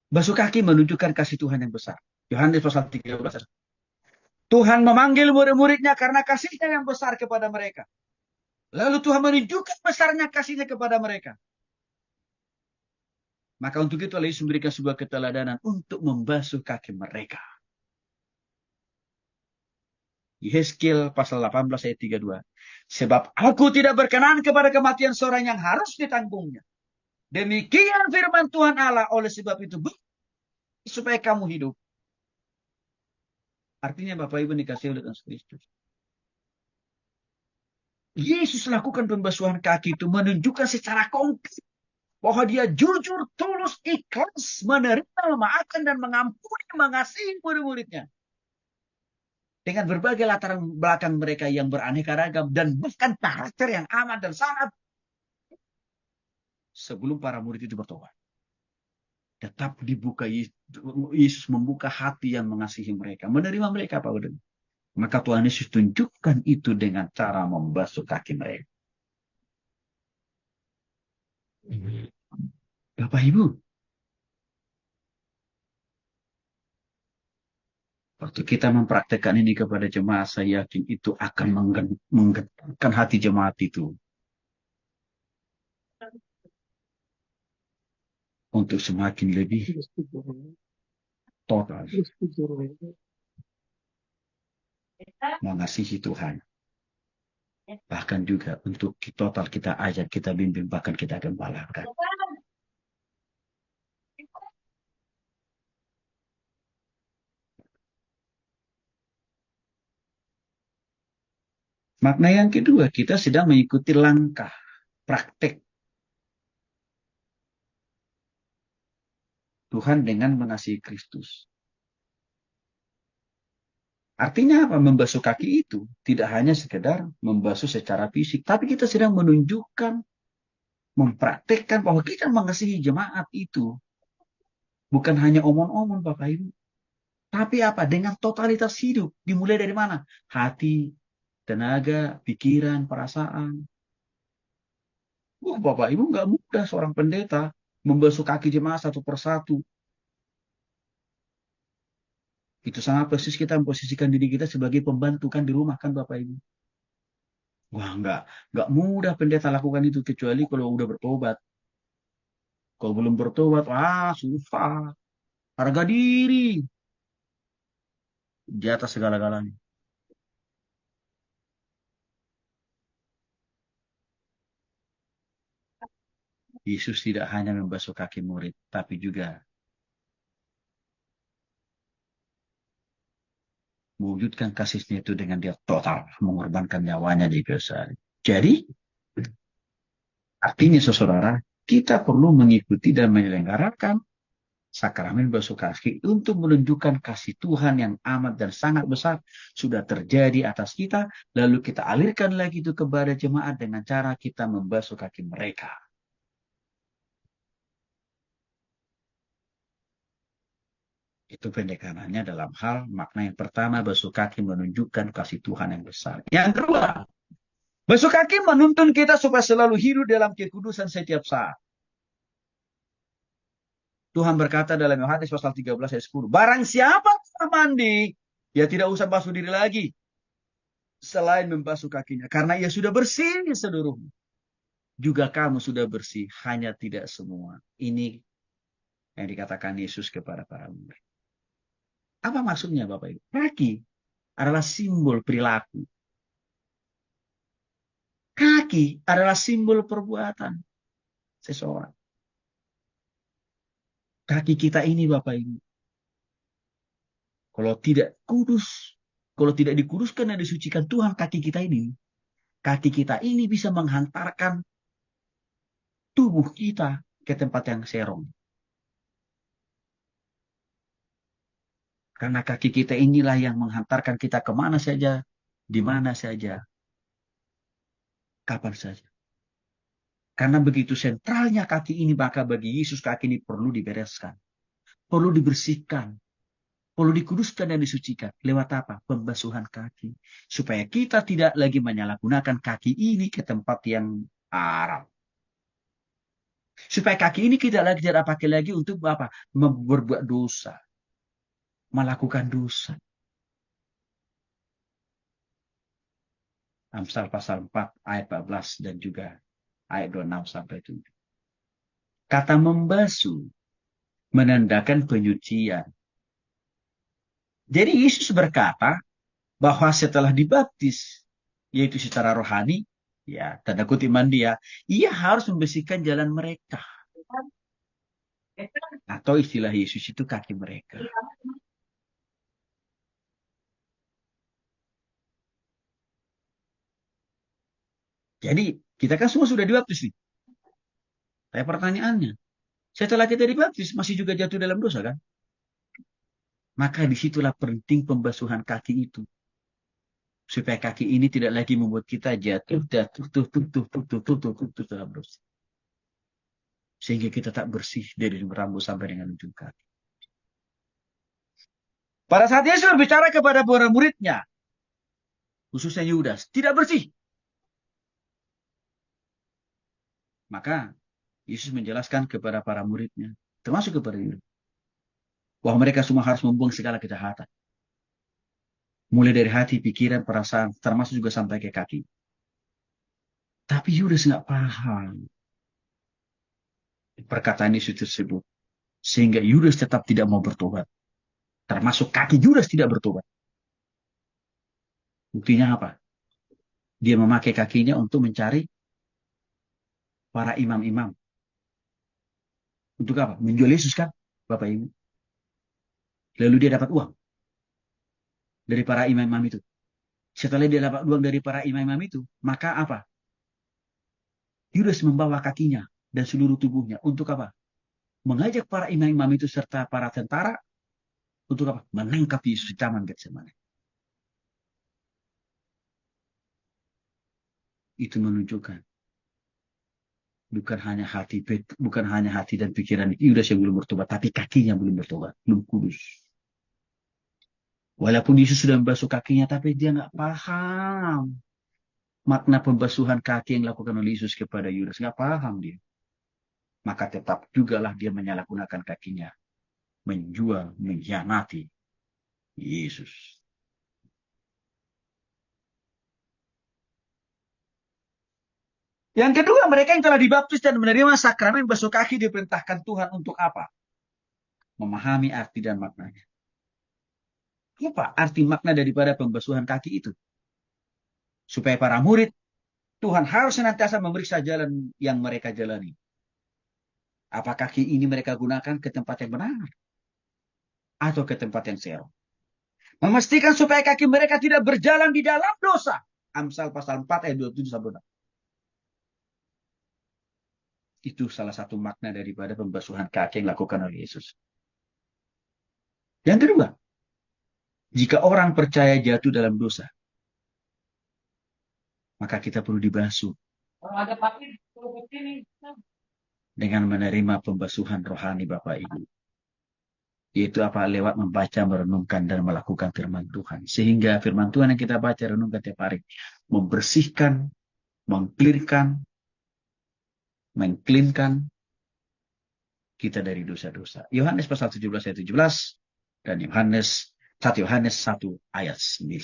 Basuh kaki menunjukkan kasih Tuhan yang besar. Yohanes pasal 13. Tuhan memanggil murid-muridnya karena kasihnya yang besar kepada mereka. Lalu Tuhan menunjukkan besarnya kasihnya kepada mereka. Maka untuk itu Yesus memberikan sebuah keteladanan untuk membasuh kaki mereka. Yehezkiel pasal 18 ayat 32. Sebab aku tidak berkenan kepada kematian seorang yang harus ditanggungnya. Demikian firman Tuhan Allah, oleh sebab itu supaya kamu hidup. Artinya Bapak Ibu dikasih oleh Tuhan Kristus. Yesus lakukan pembasuhan kaki itu menunjukkan secara konkret bahwa dia jujur, tulus, ikhlas menerima, memaafkan dan mengampuni, mengasihi murid-muridnya. Dengan berbagai latar belakang mereka yang beraneka ragam dan bahkan karakter yang amat dan sangat sebelum para murid itu bertobat. Tetap dibuka, Yesus membuka hati yang mengasihi mereka, menerima mereka Pak Udin. Maka Tuhan Yesus tunjukkan itu dengan cara membasuh kaki mereka. Bapak Ibu, waktu kita mempraktekkan ini kepada jemaat, saya yakin itu akan menggetarkan hati jemaat itu untuk semakin lebih total mengasihi Tuhan. Bahkan juga untuk total kita ajak, kita bimbing, bahkan kita gembalakan. Makna yang kedua, kita sedang mengikuti langkah praktek Tuhan dengan mengasihi Kristus. Artinya apa? Membasuh kaki itu tidak hanya sekedar membasuh secara fisik, tapi kita sedang menunjukkan, mempraktekkan bahwa kita mengasihi jemaat itu. Bukan hanya omong-omong Bapak Ibu. Tapi apa? Dengan totalitas hidup. Dimulai dari mana? Hati, tenaga, pikiran, perasaan. Bapak Ibu nggak mudah seorang pendeta membasuh kaki jemaat satu persatu. Itu sangat persis kita memposisikan diri kita sebagai pembantu kan di rumah kan Bapak Ibu. Wah nggak mudah pendeta lakukan itu kecuali kalau udah bertobat. Kalau belum bertobat, wah susah. Harga diri di atas segala-galanya. Yesus tidak hanya membasuh kaki murid, tapi juga mewujudkan kasihnya itu dengan dia total mengorbankan nyawanya di kayu salib. Jadi artinya saudara, kita perlu mengikuti dan menyelenggarakan sakramen basuh kaki untuk menunjukkan kasih Tuhan yang amat dan sangat besar sudah terjadi atas kita, lalu kita alirkan lagi itu kepada jemaat dengan cara kita membasuh kaki mereka. Itu pendekanannya dalam hal makna yang pertama, basuh kaki menunjukkan kasih Tuhan yang besar. Yang kedua, basuh kaki menuntun kita supaya selalu hidup dalam kekudusan setiap saat. Tuhan berkata dalam Yohanes pasal 13 ayat 10, barang siapa telah mandi, ya tidak usah basuh diri lagi, selain membasuh kakinya, karena ia sudah bersih seluruhnya. Juga kamu sudah bersih, hanya tidak semua. Ini yang dikatakan Yesus kepada para murid. Apa maksudnya Bapak Ibu? Kaki adalah simbol perilaku. Kaki adalah simbol perbuatan seseorang. Kaki kita ini Bapak Ibu, kalau tidak kudus, kalau tidak dikuduskan dan disucikan Tuhan, kaki kita ini bisa menghantarkan tubuh kita ke tempat yang serong. Karena kaki kita inilah yang menghantarkan kita kemana saja, di mana saja, kapan saja. Karena begitu sentralnya kaki ini, maka bagi Yesus kaki ini perlu dibereskan, perlu dibersihkan, perlu dikuduskan dan disucikan. Lewat apa? Pembasuhan kaki. Supaya kita tidak lagi menyalahgunakan kaki ini ke tempat yang haram. Supaya kaki ini kita lagi tidak pakai lagi untuk apa? Berbuat dosa, melakukan dosa. Amsal pasal 4 ayat 14 dan juga ayat 26 sampai 7. Kata membasuh menandakan penyucian. Jadi Yesus berkata bahwa setelah dibaptis, yaitu secara rohani, ya tanda kutip mandi ya, ia harus membersihkan jalan mereka. Atau istilah Yesus itu kaki mereka. Jadi kita kan semua sudah dibaptis nih. Tapi pertanyaannya, setelah kita dibaptis masih juga jatuh dalam dosa kan? Maka disitulah penting pembasuhan kaki itu. Supaya kaki ini tidak lagi membuat kita jatuh dalam dosa. Sehingga kita tak bersih dari rambut sampai dengan ujung kaki. Pada saat Yesus berbicara kepada para muridnya, khususnya Yudas, tidak bersih. Maka Yesus menjelaskan kepada para muridnya, termasuk kepada Yudas, bahwa mereka semua harus membuang segala kejahatan. Mulai dari hati, pikiran, perasaan, termasuk juga sampai ke kaki. Tapi Yudas nggak paham perkataan Yesus tersebut. Sehingga Yudas tetap tidak mau bertobat. Termasuk kaki Yudas tidak bertobat. Buktinya apa? Dia memakai kakinya untuk mencari para imam-imam. Untuk apa? Menjual Yesus kan, Bapak Ibu. Lalu dia dapat uang dari para imam-imam itu. Setelah dia dapat uang dari para imam-imam itu, maka apa? Yudas membawa kakinya dan seluruh tubuhnya. Untuk apa? Mengajak para imam-imam itu serta para tentara untuk apa? Menangkap Yesus di taman Getsemani. Itu menunjukkan bukan hanya hati dan pikiran Yudas yang belum bertobat, tapi kakinya belum bertobat, belum kudus. Walaupun Yesus sudah membasuh kakinya, tapi dia nggak paham makna pembasuhan kaki yang dilakukan oleh Yesus kepada Yudas. Nggak paham dia. Maka tetap jugalah dia menyalahgunakan kakinya. Menjual, mengkhianati Yesus. Yang kedua, mereka yang telah dibaptis dan menerima sakramen basuh kaki diperintahkan Tuhan untuk apa? Memahami arti dan maknanya. Apa arti makna daripada pembasuhan kaki itu? Supaya para murid, Tuhan harus senantiasa memeriksa jalan yang mereka jalani. Apakah kaki ini mereka gunakan ke tempat yang benar? Atau ke tempat yang salah? Memastikan supaya kaki mereka tidak berjalan di dalam dosa. Amsal pasal 4 ayat 27 sampai 6. Itu salah satu makna daripada pembasuhan kaki yang dilakukan oleh Yesus. Yang kedua, jika orang percaya jatuh dalam dosa, maka kita perlu dibasuh dengan menerima pembasuhan rohani Bapak Ibu. Yaitu apa? Lewat membaca, merenungkan, dan melakukan firman Tuhan. Sehingga firman Tuhan yang kita baca, renungkan tiap hari, membersihkan, mengklirkan, mengklinkan kita dari dosa-dosa. Yohanes pasal 17 ayat 17 dan 1 Yohanes 1 ayat 9.